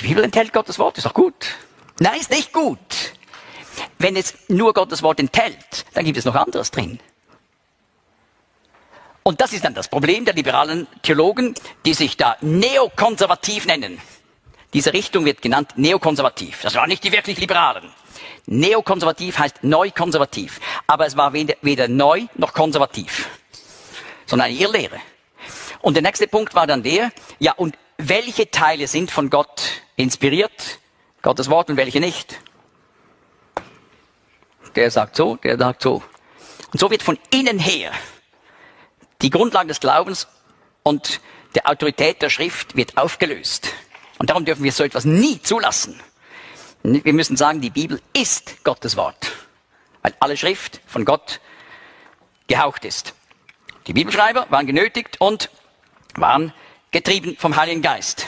Die Bibel enthält Gottes Wort, ist doch gut. Nein, ist nicht gut. Wenn es nur Gottes Wort enthält, dann gibt es noch anderes drin. Und das ist dann das Problem der liberalen Theologen, die sich da neokonservativ nennen. Diese Richtung wird genannt neokonservativ. Das waren nicht die wirklich Liberalen. Neokonservativ heißt neukonservativ. Aber es war weder neu noch konservativ, sondern eine Irrlehre. Und der nächste Punkt war dann der, ja, und welche Teile sind von Gott inspiriert, Gottes Wort, und welche nicht? Der sagt so, der sagt so. Und so wird von innen her die Grundlage des Glaubens und der Autorität der Schrift wird aufgelöst. Und darum dürfen wir so etwas nie zulassen. Wir müssen sagen, die Bibel ist Gottes Wort, weil alle Schrift von Gott gehaucht ist. Die Bibelschreiber waren genötigt und waren getrieben vom Heiligen Geist.